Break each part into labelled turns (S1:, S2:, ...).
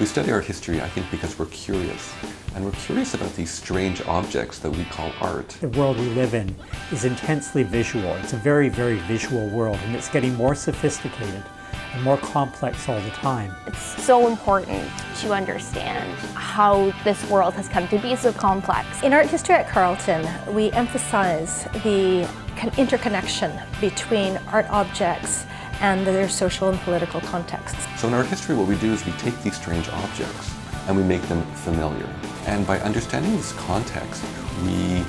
S1: We study art history, I think, because we're curious. And we're curious about these strange objects that we call art.
S2: The world we live in is intensely visual. It's a very, very visual world, and it's getting more sophisticated and more complex all the time.
S3: It's so important to understand how this world has come to be so complex.
S4: In art history at Carleton, we emphasize the interconnection between art objects and their social and political contexts.
S1: So in art history, what we do is we take these strange objects and we make them familiar. And by understanding this context, we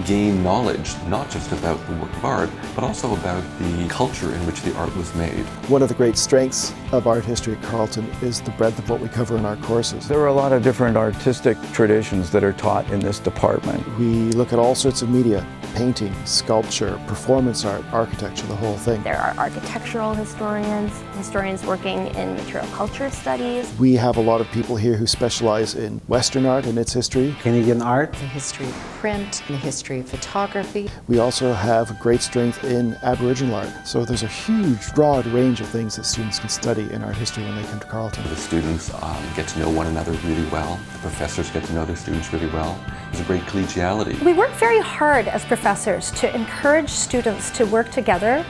S1: gain knowledge not just about the work of art, but also about the culture in which the art was made.
S5: One of the great strengths of art history at Carleton is the breadth of what we cover in our courses.
S6: There are a lot of different artistic traditions that are taught in this department.
S5: We look at all sorts of media: painting, sculpture, performance art, architecture, the whole thing.
S3: There are architectural historians working in material culture studies.
S5: We have a lot of people here who specialize in Western art and its history.
S7: Canadian art. The history of print, and the history of photography.
S5: We also have a great strength in Aboriginal art. So there's a huge, broad range of things that students can study in art history when they come to Carleton.
S1: The students get to know one another really well. The professors get to know their students really well. There's a great collegiality.
S4: We work very hard as professors to encourage students to work together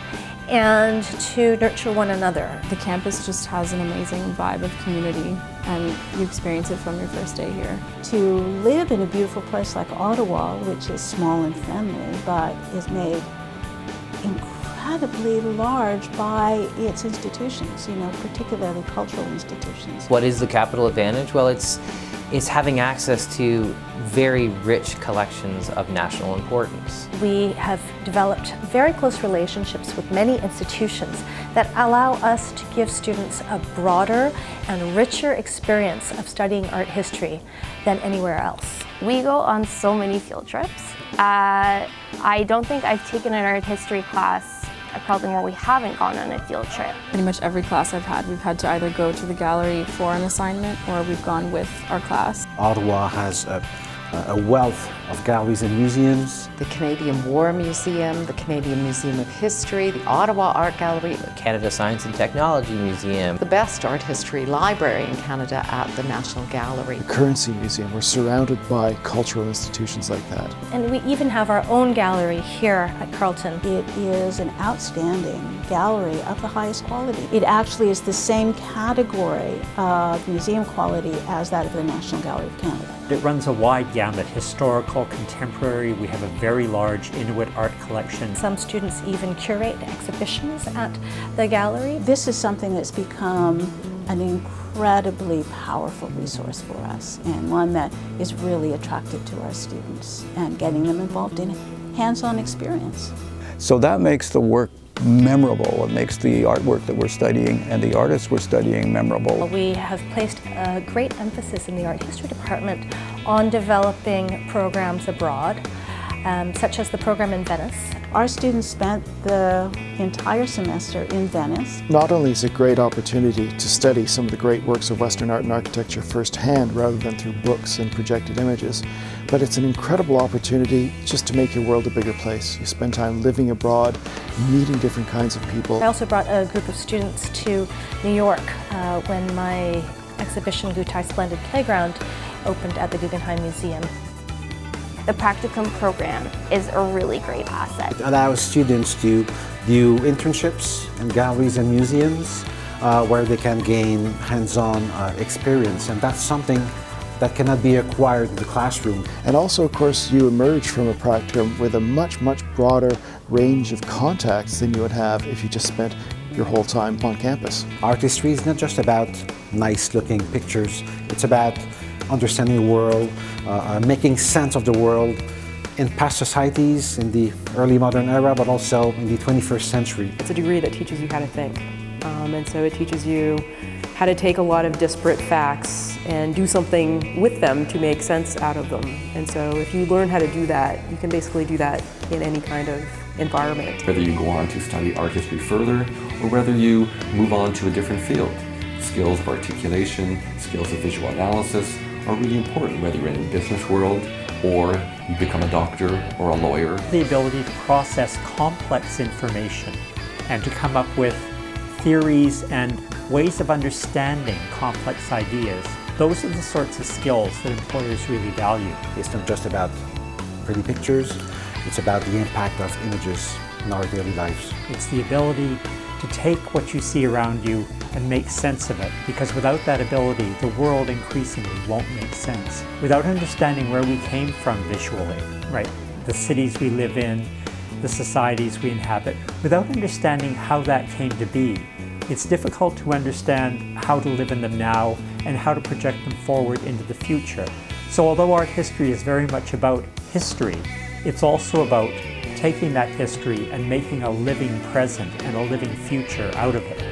S4: and to nurture one another.
S8: The campus just has an amazing vibe of community, and you experience it from your first day here.
S9: To live in a beautiful place like Ottawa, which is small and friendly, but is made incredibly large by its institutions, particularly cultural institutions.
S10: What is the capital advantage? Well, it's having access to very rich collections of national importance.
S4: We have developed very close relationships with many institutions that allow us to give students a broader and richer experience of studying art history than anywhere else.
S3: We go on so many field trips. I don't think I've taken an art history class at Carleton where we haven't gone on a field trip.
S8: Pretty much every class I've had, we've had to either go to the gallery for an assignment or we've gone with our class.
S7: Ottawa has a wealth of galleries and museums.
S11: The Canadian War Museum, the Canadian Museum of History, the Ottawa Art Gallery,
S10: The Canada Science and Technology Museum.
S11: the best art history library in Canada at the National Gallery.
S5: The Currency Museum, we're surrounded by cultural institutions like that.
S4: And we even have our own gallery here at Carleton.
S9: It is an outstanding gallery of the highest quality. It actually is the same category of museum quality as that of the National Gallery of Canada.
S2: It runs a wide gamut: historical, contemporary. We have a very large Inuit art collection.
S4: Some students even curate exhibitions at the gallery.
S9: This is something that's become an incredibly powerful resource for us, and one that is really attractive to our students and getting them involved in hands-on experience.
S6: So that makes the work memorable. It makes the artwork that we're studying and the artists we're studying memorable.
S4: We have placed a great emphasis in the art history department on developing programs abroad, such as the program in Venice.
S9: Our students spent the entire semester in Venice.
S5: Not only is it a great opportunity to study some of the great works of Western art and architecture firsthand rather than through books and projected images, but it's an incredible opportunity just to make your world a bigger place. You spend time living abroad, meeting different kinds of people.
S4: I also brought a group of students to New York when my exhibition Gutai Splendid Playground opened at the Guggenheim Museum.
S3: The practicum program is a really great asset.
S7: It allows students to do internships in galleries and museums where they can gain hands-on experience, and that's something that cannot be acquired in the classroom.
S5: And also, of course, you emerge from a practicum with a much broader range of contacts than you would have if you just spent your whole time on campus.
S7: Art history is not just about nice-looking pictures. It's about understanding the world, making sense of the world in past societies, in the early modern era, but also in the 21st century.
S12: It's a degree that teaches you how to think, and so it teaches you how to take a lot of disparate facts and do something with them to make sense out of them. And so if you learn how to do that, you can basically do that in any kind of environment.
S1: Whether you go on to study art history further, or whether you move on to a different field, skills of articulation, skills of visual analysis are really important, whether you're in the business world or you become a doctor or a lawyer.
S2: The ability to process complex information and to come up with theories and ways of understanding complex ideas. Those are the sorts of skills that employers really value.
S7: It's not just about pretty pictures, it's about the impact of images in our daily lives.
S2: It's the ability to take what you see around you and make sense of it, because without that ability, the world increasingly won't make sense. Without understanding where we came from visually, right? The cities we live in, the societies we inhabit, without understanding how that came to be, it's difficult to understand how to live in them now and how to project them forward into the future. So although art history is very much about history, it's also about taking that history and making a living present and a living future out of it.